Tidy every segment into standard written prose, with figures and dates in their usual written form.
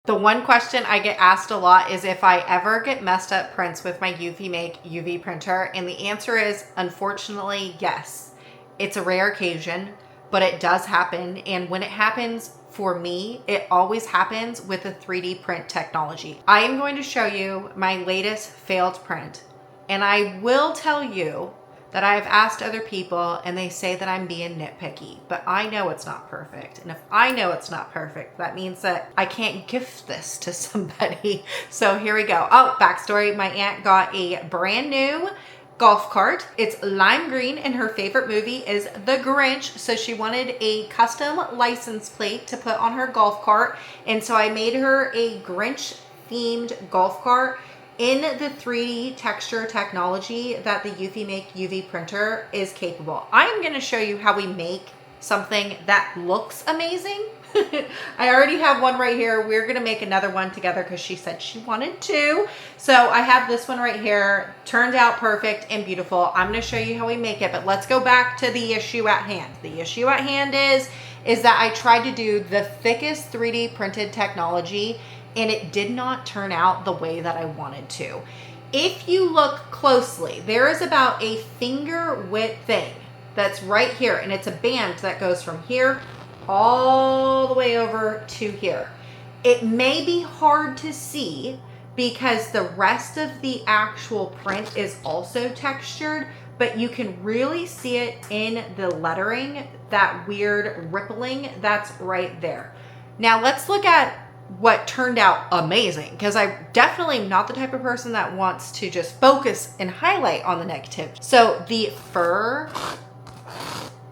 The one question I get asked a lot is if I ever get messed up prints with my EufyMake UV printer, and the answer is unfortunately yes. It's a rare occasion, but it does happen, and when it happens, for me, it always happens with a 3D print technology. I am going to show you my latest failed print, and I will tell you that I've asked other people and they say that I'm being nitpicky, but I know it's not perfect. And if I know it's not perfect, that means that I can't gift this to somebody. So here we go. Oh, backstory, my aunt got a brand new golf cart. It's lime green and her favorite movie is The Grinch. So she wanted a custom license plate to put on her golf cart. And so I made her a Grinch themed golf cart in the 3D texture technology that the EufyMake UV printer is capable. I'm going to show you how we make something that looks amazing. I already have one right here. We're going to make another one together because she said she wanted to. So I have this one right here. Turned out perfect and beautiful. I'm going to show you how we make it, but let's go back to the issue at hand. The issue at hand is that I tried to do the thickest 3D printed technology, and it did not turn out the way that I wanted to. If you look closely, there is about a finger width thing that's right here, and it's a band that goes from here all the way over to here. It may be hard to see because the rest of the actual print is also textured, but you can really see it in the lettering, that weird rippling that's right there. Now let's look at what turned out amazing, because I definitely am not the type of person that wants to just focus and highlight on the negative. So the fur,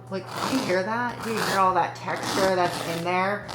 like, do you hear that? Do you hear all that texture that's in there?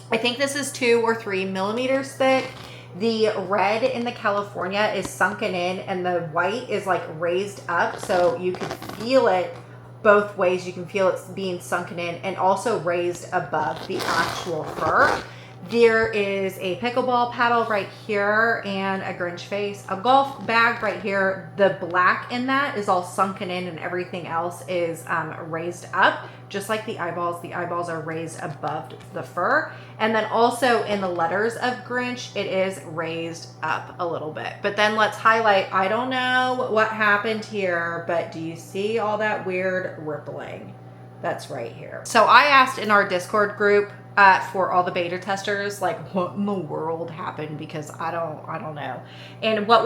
I think this is 2 or 3 millimeters thick. The red in the California is sunken in and the white is like raised up, so you can feel it both ways. You can feel it being sunken in and also raised above the actual fur. There is a pickleball paddle right here and a Grinch face, a golf bag right here. The black in that is all sunken in and everything else is raised up, just like the eyeballs. The eyeballs are raised above the fur. And then also in the letters of Grinch, it is raised up a little bit. But then let's highlight, I don't know what happened here, but do you see all that weird rippling? That's right here. So I asked in our Discord group, for all the beta testers, like, what in the world happened, because I don't know. And what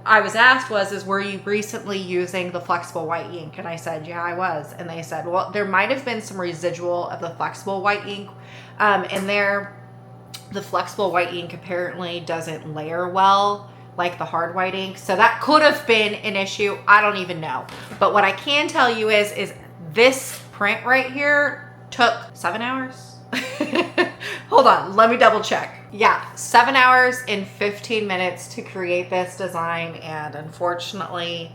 I was asked is were you recently using the flexible white ink? And I said, yeah, I was. And they said, well, there might have been some residual of the flexible white ink in there. The flexible white ink apparently doesn't layer well like the hard white ink, so that could have been an issue. I don't even know. But what I can tell you is this print right here took 7 hours. Hold on, let me double check. Yeah, 7 hours and 15 minutes to create this design, and unfortunately,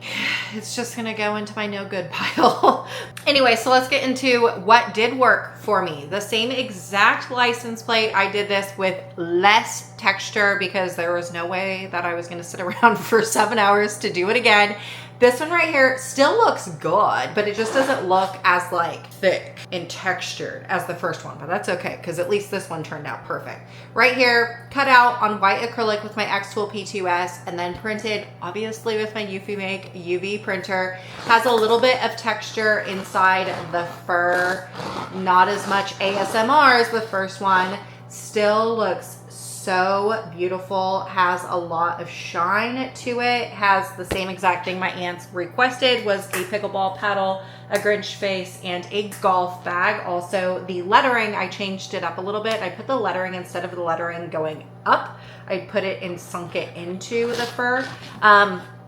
it's just gonna go into my no good pile. Anyway, so let's get into what did work for me. The same exact license plate. I did this with less texture because there was no way that I was gonna sit around for 7 hours to do it again. This one right here still looks good, but it just doesn't look as like thick and textured as the first one, but that's okay because at least this one turned out perfect. Right here, cut out on white acrylic with my xTool P2S and then printed obviously with my EufyMake UV printer. Has a little bit of texture inside the fur, not as much ASMR as the first one. Still looks so beautiful, has a lot of shine to it, has the same exact thing my aunts requested, was a pickleball paddle, a Grinch face, and a golf bag. Also, the lettering, I changed it up a little bit. I put the lettering, instead of the lettering going up, I put it and sunk it into the fur.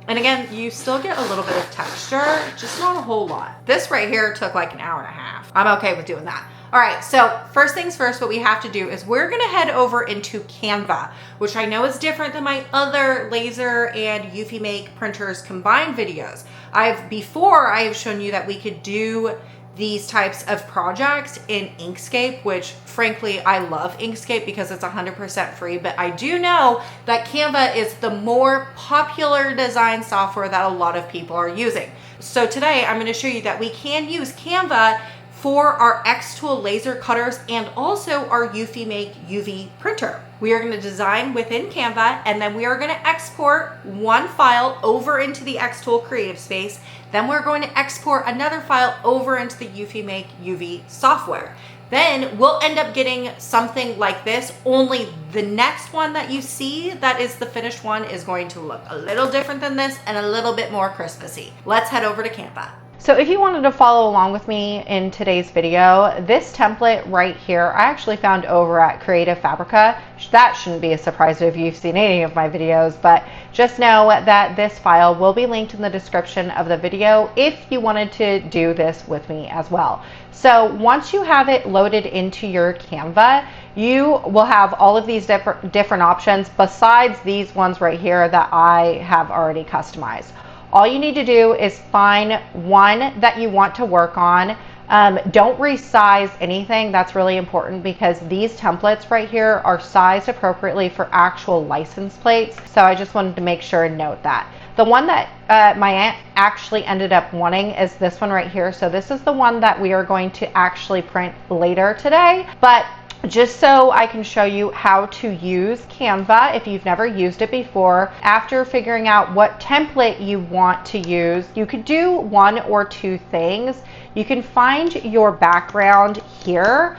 And again, you still get a little bit of texture, just not a whole lot. This right here took like an hour and a half. I'm okay with doing that. All right, so first things first, what we have to do is we're gonna head over into Canva, which I know is different than my other laser and EufyMake printers combined videos. Before I have shown you that we could do these types of projects in Inkscape, which frankly, I love Inkscape because it's 100% free, but I do know that Canva is the more popular design software that a lot of people are using. So today I'm gonna show you that we can use Canva for our xTool laser cutters and also our EufyMake UV printer. We are going to design within Canva, and then we are going to export one file over into the xTool creative space. Then we're going to export another file over into the EufyMake UV software. Then we'll end up getting something like this, only the next one that you see that is the finished one is going to look a little different than this and a little bit more Christmassy. Let's head over to Canva. So if you wanted to follow along with me in today's video, this template right here, I actually found over at Creative Fabrica. That shouldn't be a surprise if you've seen any of my videos, but just know that this file will be linked in the description of the video if you wanted to do this with me as well. So once you have it loaded into your Canva, you will have all of these different options besides these ones right here that I have already customized. All you need to do is find one that you want to work on. Don't resize anything. That's really important because these templates right here are sized appropriately for actual license plates. So I just wanted to make sure and note that. The one that my aunt actually ended up wanting is this one right here. So this is the one that we are going to actually print later today. But just so I can show you how to use Canva if you've never used it before, after figuring out what template you want to use, you could do one or two things. You can find your background here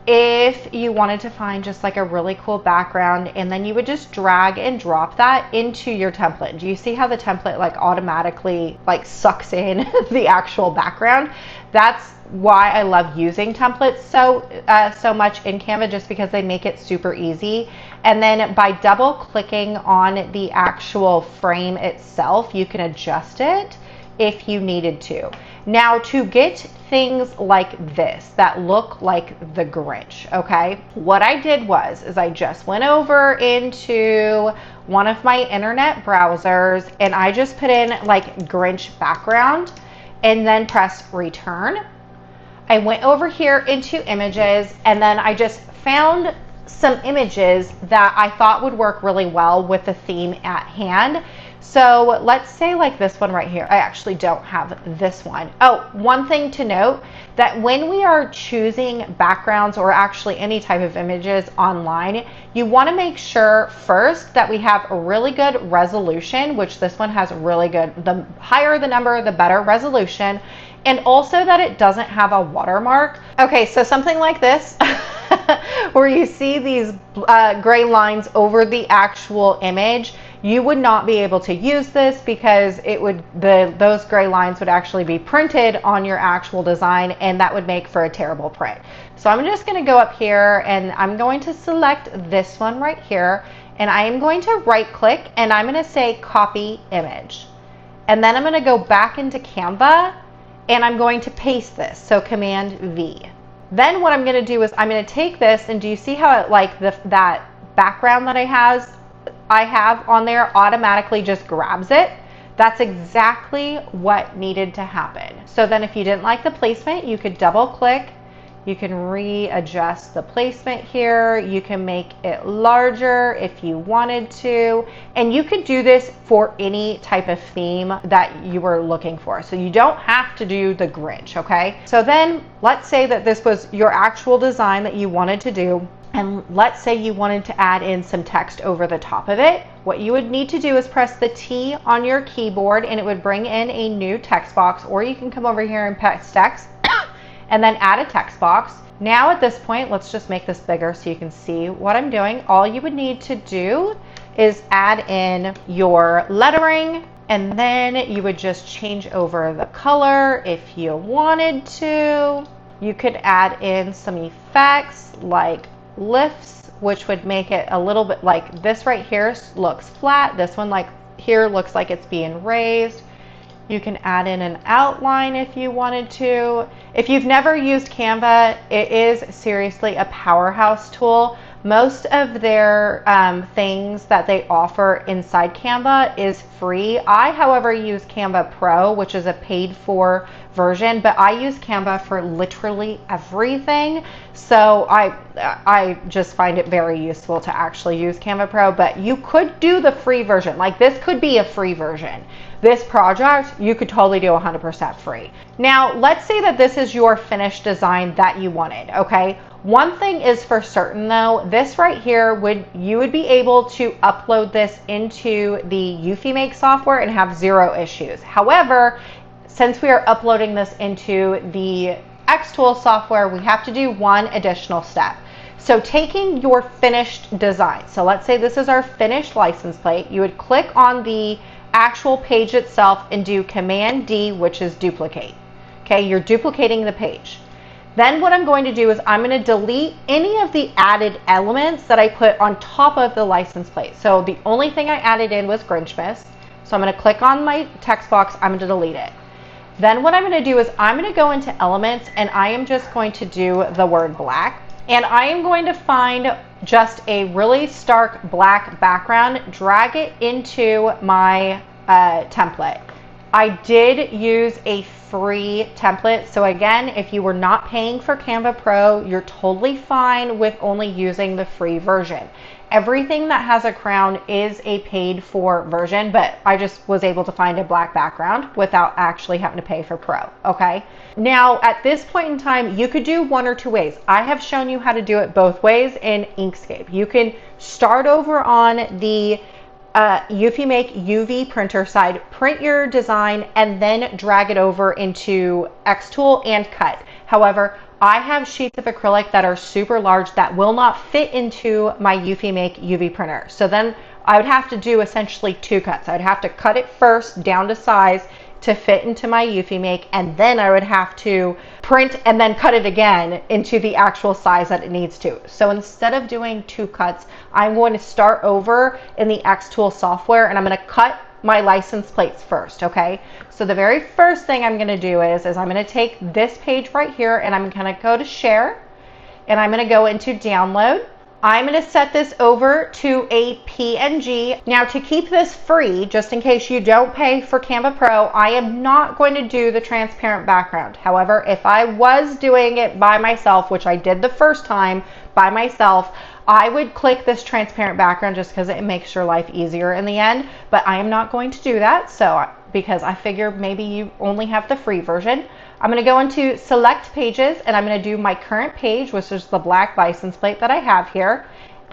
if you wanted to find just like a really cool background, and then you would just drag and drop that into your template. Do you see how the template like automatically like sucks in the actual background? That's why I love using templates so much in Canva, just because they make it super easy. And then by double clicking on the actual frame itself, you can adjust it if you needed to. Now, to get things like this that look like the Grinch, okay, what I did is I just went over into one of my internet browsers and I just put in like Grinch background and then pressed return. I went over here into images and then I just found some images that I thought would work really well with the theme at hand. So let's say like this one right here. I actually don't have this one. Oh, one thing to note, that when we are choosing backgrounds or actually any type of images online, you want to make sure first that we have a really good resolution, which this one has really good. The higher the number, the better resolution. And also that it doesn't have a watermark. Okay, so something like this, where you see these gray lines over the actual image, you would not be able to use this because it would those gray lines would actually be printed on your actual design, and that would make for a terrible print. So I'm just going to go up here and I'm going to select this one right here, and I am going to right click and I'm going to say copy image. And then I'm going to go back into Canva and I'm going to paste this. So Command V. Then what I'm going to do is I'm going to take this, and do you see how it like that background that I have on there automatically just grabs it? That's exactly what needed to happen. So then if you didn't like the placement, you could double click. You can readjust the placement here. You can make it larger if you wanted to. And you could do this for any type of theme that you were looking for. So you don't have to do the Grinch, okay? So then let's say that this was your actual design that you wanted to do. And let's say you wanted to add in some text over the top of it. What you would need to do is press the T on your keyboard and it would bring in a new text box, or you can come over here and press text and then add a text box. Now at this point, let's just make this bigger so you can see what I'm doing. All you would need to do is add in your lettering, and then you would just change over the color if you wanted to. You could add in some effects like lifts, which would make it a little bit like this right here looks flat. This one like here looks like it's being raised. You can add in an outline if you wanted to. If you've never used Canva, it is seriously a powerhouse tool. Most of their things that they offer inside Canva is free. I, however, use Canva Pro, which is a paid for version, but I use Canva for literally everything. So I just find it very useful to actually use Canva Pro, but you could do the free version. Like this could be a free version. this project, you could totally do 100% free. Now, let's say that this is your finished design that you wanted, okay? One thing is for certain though, this right here, you would be able to upload this into the EufyMake software and have zero issues. However, since we are uploading this into the xTool software, we have to do one additional step. So taking your finished design, so let's say this is our finished license plate, you would click on the actual page itself and do Command D, which is duplicate. Okay, you're duplicating the page. Then what I'm going to do is I'm going to delete any of the added elements that I put on top of the license plate. So the only thing I added in was Grinch Mist. So I'm going to click on my text box, I'm going to delete it. Then what I'm going to do is I'm going to go into elements and I am just going to do the word black. And I am going to find just a really stark black background, drag it into my template. I did use a free template. So again, if you were not paying for Canva Pro, you're totally fine with only using the free version. Everything that has a crown is a paid for version, but I just was able to find a black background without actually having to pay for Pro, okay? Now, at this point in time, you could do one or two ways. I have shown you how to do it both ways in Inkscape. You can start over on the EufyMake UV printer side, print your design, and then drag it over into xTool and cut. However, I have sheets of acrylic that are super large that will not fit into my EufyMake UV printer. So then I would have to do essentially two cuts. I would have to cut it first down to size to fit into my EufyMake, and then I would have to print and then cut it again into the actual size that it needs to. So instead of doing two cuts, I'm going to start over in the xTool software and I'm going to cut my license plates first, okay? So the very first thing I'm going to do is I'm going to take this page right here and I'm going to go to share and I'm going to go into download. I'm going to set this over to a PNG. Now to keep this free, just in case you don't pay for Canva Pro, I am not going to do the transparent background. However, if I was doing it by myself, which I did the first time by myself, I would click this transparent background just because it makes your life easier in the end, but I am not going to do that. So because I figure maybe you only have the free version. I'm going to go into select pages and I'm going to do my current page, which is the black license plate that I have here.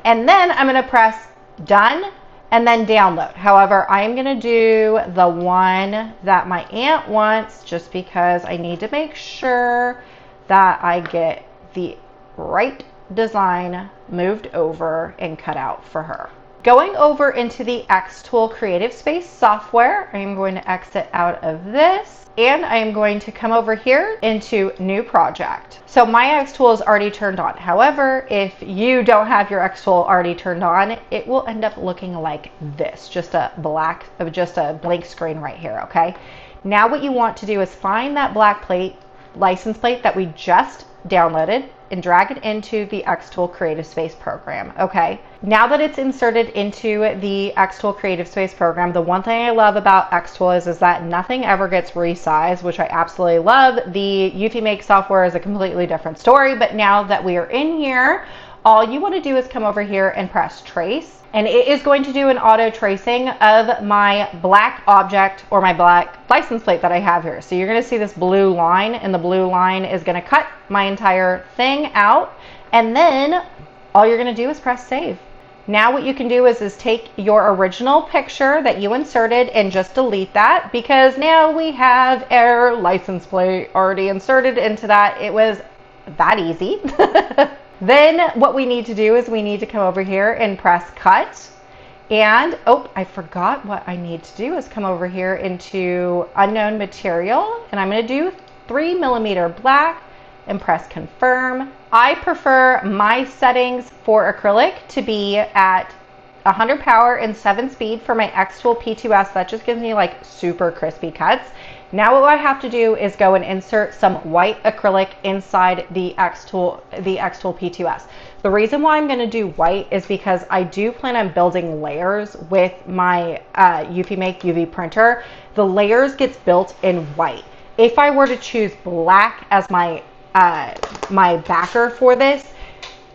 And then I'm going to press done and then download. However, I am going to do the one that my aunt wants just because I need to make sure that I get the right design moved over and cut out for her. Going over into the xTool Creative Space software, I am going to exit out of this and I am going to come over here into new project. So my xTool is already turned on. However, if you don't have your xTool already turned on, it will end up looking like this, just a blank screen right here, okay? Now what you want to do is find that black plate, license plate that we just downloaded and drag it into the xTool Creative Space program, okay? Now that it's inserted into the xTool Creative Space program, the one thing I love about xTool is that nothing ever gets resized, which I absolutely love. The EufyMake software is a completely different story, but now that we are in here, all you want to do is come over here and press trace, and it is going to do an auto tracing of my black object or my black license plate that I have here. So you're going to see this blue line, and the blue line is going to cut my entire thing out, and then all you're going to do is press save. Now what you can do is take your original picture that you inserted and just delete that, because now we have our license plate already inserted into that. It was that easy. Then what we need to do is we need to come over here and press cut. And, oh, I forgot what I need to do is come over here into unknown material. And I'm going to do 3mm black and press confirm. I prefer my settings for acrylic to be at 100 power and 7 speed for my xTool P2S. That just gives me like super crispy cuts. Now what I have to do is go and insert some white acrylic inside the xTool P2S. The reason why I'm going to do white is because I do plan on building layers with my EufyMake UV printer. The layers gets built in white. If I were to choose black as my my backer for this,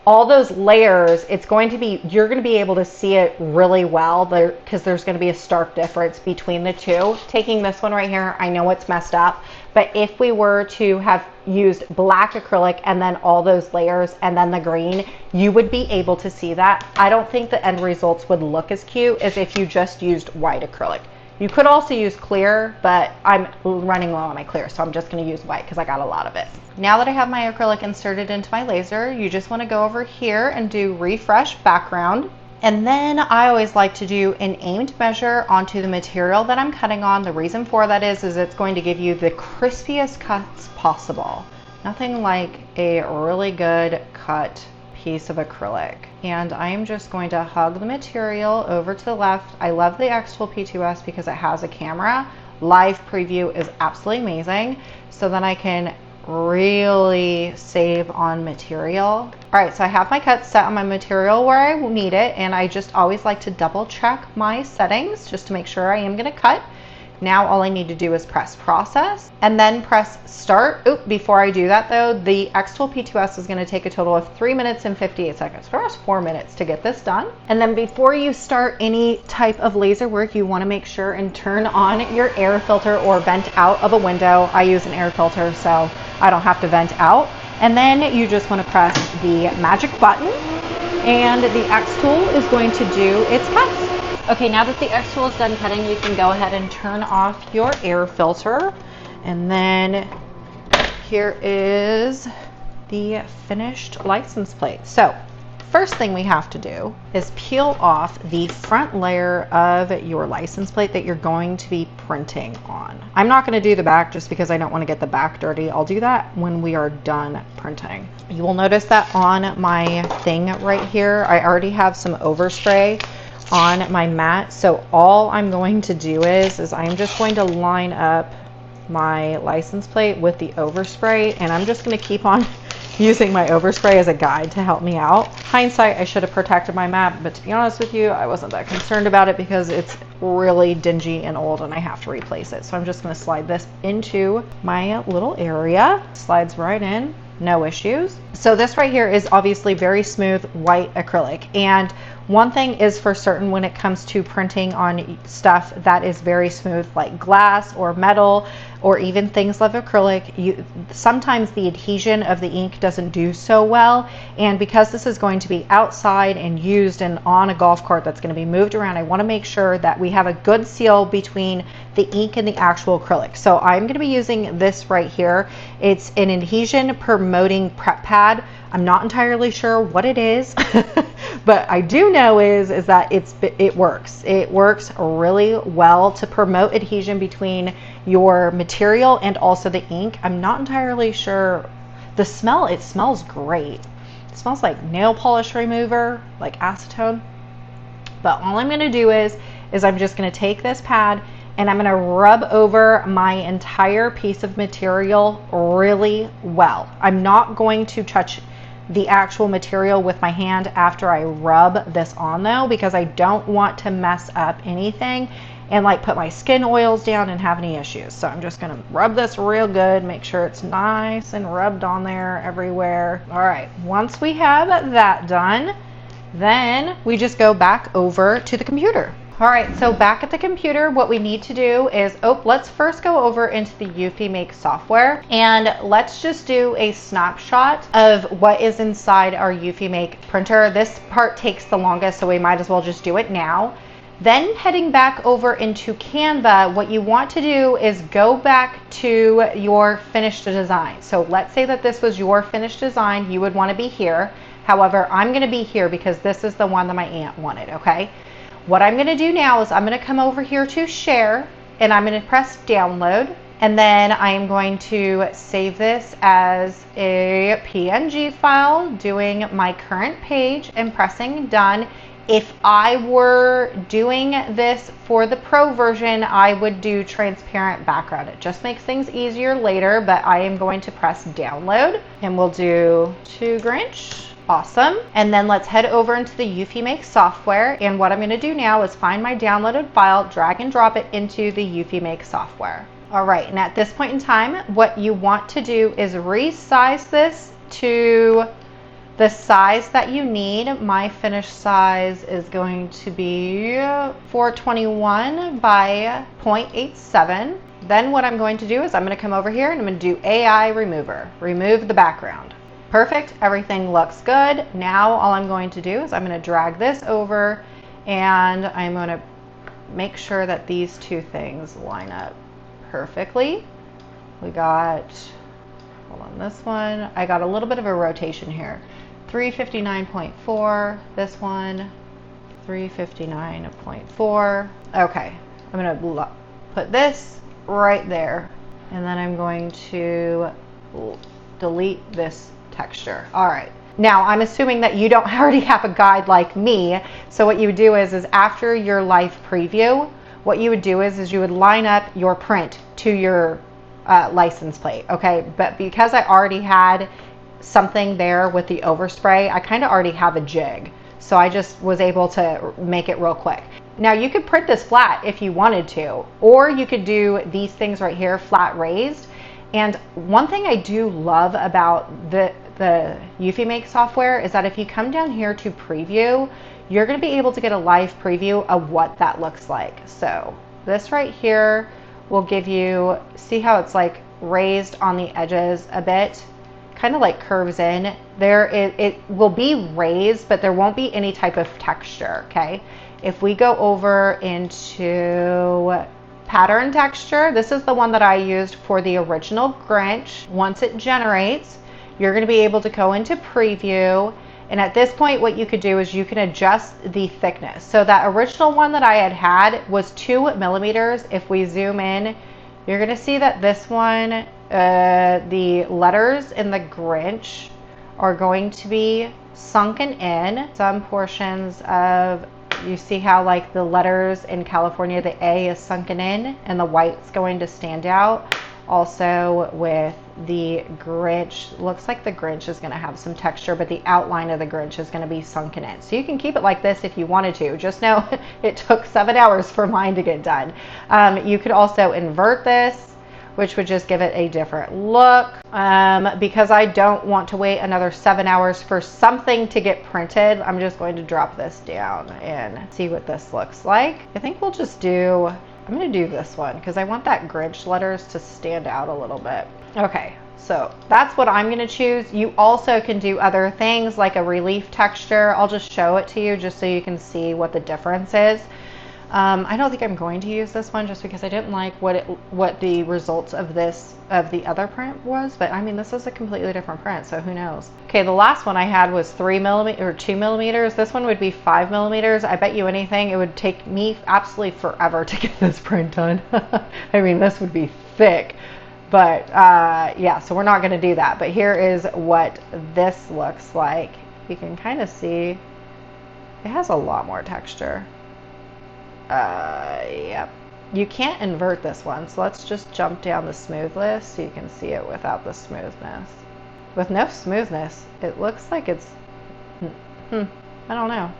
all those layers, it's going to be, you're going to be able to see it really well there, because there's going to be a stark difference between the two. Taking this one right here, I know it's messed up, but if we were to have used black acrylic and then all those layers and then the green, you would be able to see that. I don't think the end results would look as cute as if you just used white acrylic. You could also use clear, but I'm running low on my clear, so I'm just going to use white because I got a lot of it. Now that I have my acrylic inserted into my laser, you just want to go over here and do refresh background. And then I always like to do an aimed measure onto the material that I'm cutting on. The reason for that is it's going to give you the crispiest cuts possible. Nothing like a really good cut piece of acrylic. And I'm just going to hug the material over to the left. I love the xTool P2S because it has a camera. Live preview is absolutely amazing. So then I can really save on material. All right, so I have my cut set on my material where I need it, and I just always like to double check my settings just to make sure I am gonna cut. Now all I need to do is press process and then press start. Oop, before I do that though, the xTool P2S is gonna take a total of 3 minutes and 58 seconds, for us 4 minutes to get this done. And then before you start any type of laser work, you wanna make sure and turn on your air filter or vent out of a window. I use an air filter, so I don't have to vent out. And then you just wanna press the magic button and the xTool is going to do its cuts. Okay, now that the xTool is done cutting, you can go ahead and turn off your air filter. And then here is the finished license plate. So first thing we have to do is peel off the front layer of your license plate that you're going to be printing on. I'm not going to do the back just because I don't want to get the back dirty. I'll do that when we are done printing. You will notice that on my thing right here, I already have some overspray on my mat. So all I'm going to do is I'm just going to line up my license plate with the overspray, and I'm just going to keep on using my overspray as a guide to help me out. Hindsight, I should have protected my mat, but to be honest with you, I wasn't that concerned about it because it's really dingy and old and I have to replace it. So I'm just going to slide this into my little area. Slides right in, no issues. So this right here is obviously very smooth white acrylic, and one thing is for certain when it comes to printing on stuff that is very smooth, like glass or metal or even things like acrylic, sometimes the adhesion of the ink doesn't do so well. And because this is going to be outside and used and on a golf cart that's going to be moved around, I want to make sure that we have a good seal between the ink and the actual acrylic. So I'm going to be using this right here. It's an adhesion promoting prep pad. I'm not entirely sure what it is, but I do know is that it works. It works really well to promote adhesion between your material and also the ink. I'm not entirely sure. The smell, it smells great. It smells like nail polish remover, like acetone. But all I'm gonna do is I'm just gonna take this pad and I'm gonna rub over my entire piece of material really well. I'm not going to touch the actual material with my hand after I rub this on though, because I don't want to mess up anything and like put my skin oils down and have any issues. So I'm just gonna rub this real good, make sure it's nice and rubbed on there everywhere. All right, once we have that done, then we just go back over to the computer. All right, so back at the computer, what we need to do is, let's first go over into the EufyMake software and let's just do a snapshot of what is inside our EufyMake printer. This part takes the longest, so we might as well just do it now. Then heading back over into Canva, what you want to do is go back to your finished design. So let's say that this was your finished design, you would want to be here. However, I'm going to be here because this is the one that my aunt wanted, okay? What I'm going to do now is I'm going to come over here to share and I'm going to press download, and then I am going to save this as a PNG file, doing my current page and pressing done. If I were doing this for the pro version, I would do transparent background. It just makes things easier later, but I am going to press download and we'll do to Grinch. Awesome. And then let's head over into the EufyMake software. And what I'm going to do now is find my downloaded file, drag and drop it into the EufyMake software. All right. And at this point in time, what you want to do is resize this to The size that you need, my finished size is going to be 421 by 0.87. Then what I'm going to do is I'm going to come over here and I'm going to do AI remover, remove the background. Perfect, everything looks good. Now all I'm going to do is I'm going to drag this over and I'm going to make sure that these two things line up perfectly. We got, hold on, this one, I got a little bit of a rotation here. 359.4, this one, 359.4. Okay, I'm going to put this right there and then I'm going to delete this texture. All right. Now I'm assuming that you don't already have a guide like me. So what you would do is after your live preview, what you would do is you would line up your print to your license plate. Okay. But because I already had something there with the overspray, I kind of already have a jig. So I just was able to make it real quick. Now you could print this flat if you wanted to, or you could do these things right here, flat raised. And one thing I do love about the EufyMake software is that if you come down here to preview, you're going to be able to get a live preview of what that looks like. So this right here will give you, see how it's like raised on the edges a bit, kind of like curves in there. It will be raised, but there won't be any type of texture. Okay. If we go over into pattern texture, this is the one that I used for the original Grinch. Once it generates, you're going to be able to go into preview. And at this point, what you could do is you can adjust the thickness. So that original one that I had was 2 millimeters. If we zoom in, you're going to see that this one, the letters in the Grinch are going to be sunken in. Some portions of, you see how like the letters in California, the A is sunken in and the white's going to stand out. Also with the Grinch, looks like the Grinch is going to have some texture, but the outline of the Grinch is going to be sunken in. So you can keep it like this if you wanted to. Just know it took 7 hours for mine to get done. You could also invert this, which would just give it a different look. Because I don't want to wait another 7 hours for something to get printed, I'm just going to drop this down and see what this looks like. I think we'll just do, I'm going to do this one because I want that Grinch letters to stand out a little bit. Okay, so that's what I'm going to choose. You also can do other things like a relief texture. I'll just show it to you just so you can see what the difference is. I don't think I'm going to use this one just because I didn't like what the results of the other print was, but I mean, this is a completely different print, so who knows. Okay, the last one I had was 3 millimeters or 2 millimeters. This one would be 5 millimeters. I bet you anything it would take me absolutely forever to get this print done. I mean, this would be thick, but yeah, so we're not going to do that. But here is what this looks like. You can kind of see it has a lot more texture. Yep. You can't invert this one, so let's just jump down the smoothness so you can see it without the smoothness. With no smoothness, it looks like it's, I don't know.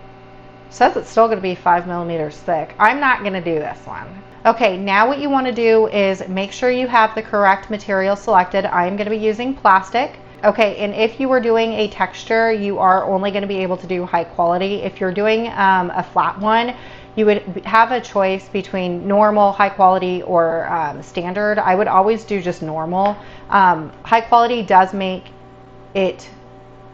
It says it's still going to be 5 millimeters thick. I'm not going to do this one. Okay, now what you want to do is make sure you have the correct material selected. I'm going to be using plastic. Okay, and if you were doing a texture, you are only going to be able to do high quality. If you're doing a flat one, you would have a choice between normal, high quality, or standard. I would always do just normal. High quality does make it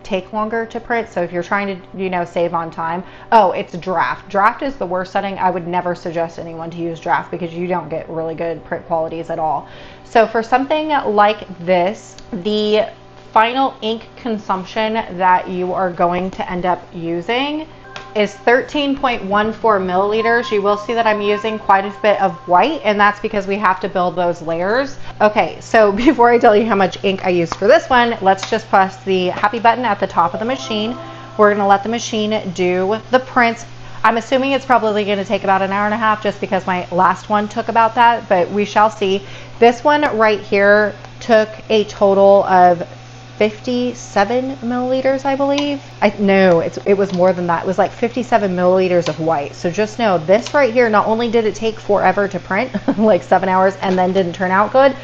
take longer to print, so if you're trying to, save on time. Oh, it's draft. Draft is the worst setting. I would never suggest anyone to use draft because you don't get really good print qualities at all. So for something like this, the final ink consumption that you are going to end up using is 13.14 milliliters. You will see that I'm using quite a bit of white, and that's because we have to build those layers. Okay, so before I tell you how much ink I used for this one, let's just press the happy button at the top of the machine. We're gonna let the machine do the prints. I'm assuming it's probably gonna take about an hour and a half just because my last one took about that, but we shall see. This one right here took a total of 57 milliliters, I believe. No, it was more than that. It was like 57 milliliters of white. So just know this right here, not only did it take forever to print, like 7 hours, and then didn't turn out good,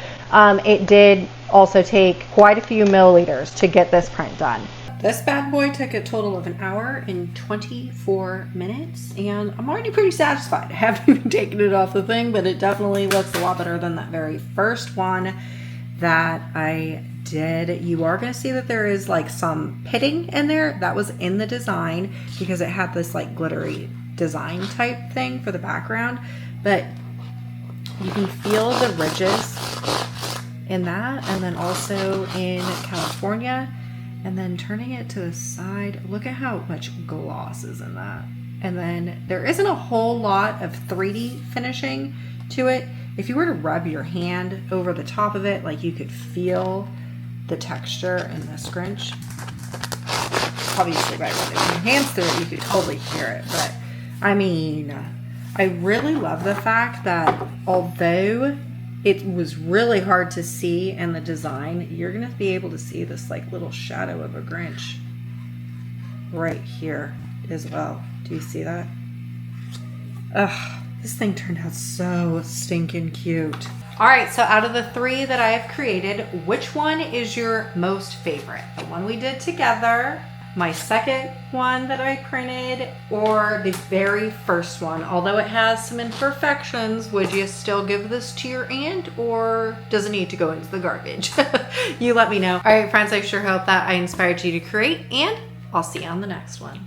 it did also take quite a few milliliters to get this print done. this bad boy took a total of 1 hour and 24 minutes, and I'm already pretty satisfied. I haven't even taken it off the thing, but it definitely looks a lot better than that very first one that I did. You are going to see that there is like some pitting in there. That was in the design because it had this like glittery design type thing for the background, but you can feel the ridges in that, and then also in California. And then turning it to the side, look at how much gloss is in that. And then there isn't a whole lot of 3D finishing to it. If you were to rub your hand over the top of it, like you could feel the texture in this Grinch. Obviously by running your hands through it, you could totally hear it. But I mean, I really love the fact that although it was really hard to see in the design, you're going to be able to see this like little shadow of a Grinch right here as well. Do you see that? Ugh, this thing turned out so stinking cute. All right, so out of the 3 that I have created, which one is your most favorite? The one we did together, my second one that I printed, or the very first one? Although it has some imperfections, would you still give this to your aunt, or does it need to go into the garbage? You let me know. All right, friends, I sure hope that I inspired you to create, and I'll see you on the next one.